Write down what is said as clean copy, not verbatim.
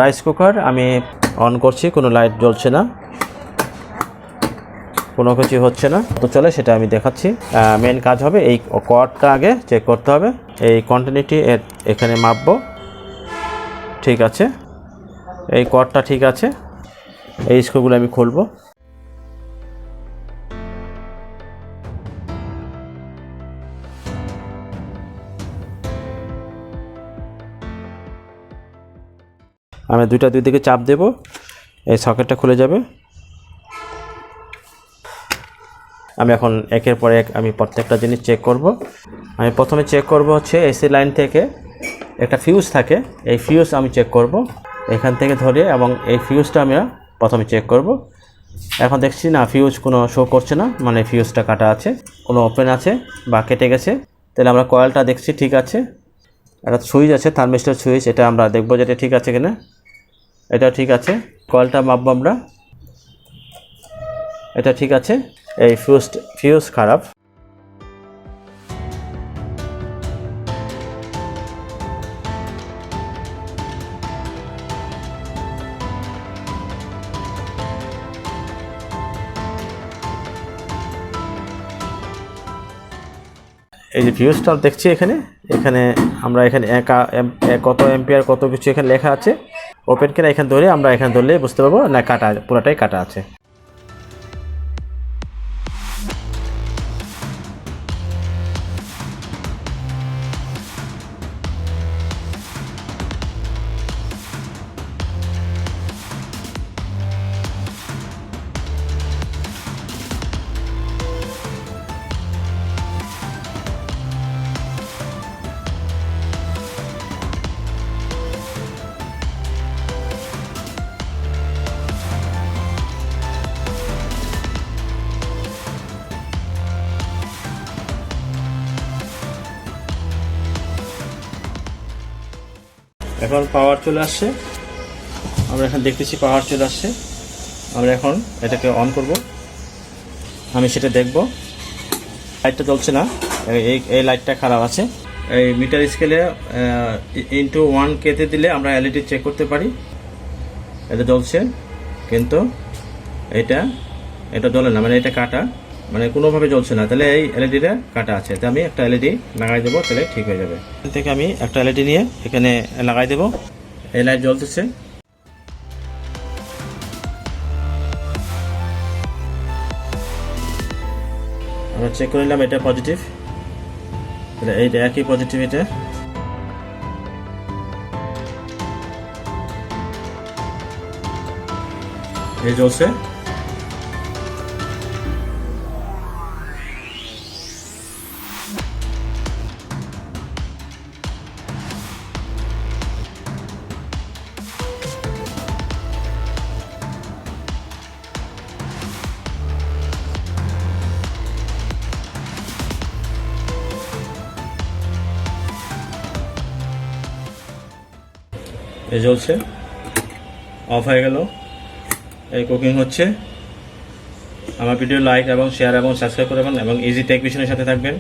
Rice cooker আমি on করছি, কোনো লাইট জ্বলছে না, কোনো কিছু হচ্ছে না, তো চলে সেটা আমি দেখাচ্ছি। মেন কাজ হবে এই কর্ডটা আগে চেক করতে হবে, এই কন্টিনিউটি এখানে মাপবো, ঠিক আছে, এই কর্ডটা ঠিক আছে, এই স্ক্রুগুলো আমি খুলবো। আমি দুই দিকে চাপ দেব, এই সকেটটা খুলে যাবে। আমি এখন একের পর এক আমি প্রত্যেকটা জিনিস চেক করব। আমি প্রথমে চেক করব হচ্ছে এসি লাইন থেকে একটা ফিউজ থাকে, এই ফিউজ আমি চেক করব এখান থেকে ধরে, এবং এই ফিউজটা আমি প্রথমে চেক করব। এখন দেখছি না ফিউজ কোনো শো করছে না, মানে ফিউজটা কাটা আছে, কোনো ওপেন আছে বা কেটে গেছে। তাহলে আমরা কয়েলটা দেখছি ঠিক আছে, একটা সুইচ আছে থার্মিস্টর সুইচ, এটা আমরা দেখব যে এটা ঠিক আছে কিনা। এটা ঠিক আছে, কয়েলটা মাপবো আমরা, এটা ঠিক আছে, এই ফিউজ খারাপ। এই যে ফিউজটা দেখছি এখানে আমরা এখানে কত অ্যাম্পিয়ার কত কিছু এখানে লেখা আছে, ওপেন কিনা এখানে ধরে আমরা এখানে ধরলে বুঝতে পারবো না কাটা, পুরোটাই কাটা আছে। এখন পাওয়ার চলে আসছে, আমরা এখন দেখতেছি পাওয়ার চলে আসছে। আমরা এখন এটাকে অন করব, আমি সেটা দেখব। লাইটটা জ্বলছে না, এই লাইটটা খারাপ আছে। এই মিটার স্কেলে ইনটু 1K-তে দিলে আমরা এলইডি চেক করতে পারি। এটা জ্বলছে কিন্তু এটা জ্বলে না, মানে এটা কাটা, মানে কোনোভাবে জ্বলছে না, তাহলে এই এলইডিটা কাটা আছে। তো আমি একটা এলইডি লাগাই দেবো, তাহলে ঠিক হয়ে যাবে। এখান থেকে আমি একটা এলইডি নিয়ে এখানে লাগাই দেবো, এই লাইট জ্বলতেছে। আমরা চেক করে নিলাম এটা পজিটিভ, এইটা একই পজিটিভ, এটা এই জ্বলছে। এই জ্বলছে, অফ হয়ে গেল, এই কুকিং হচ্ছে। আমার ভিডিও লাইক এবং শেয়ার এবং সাবস্ক্রাইব করবেন এবং ইজি টেক ভিশনের সাথে থাকবেন।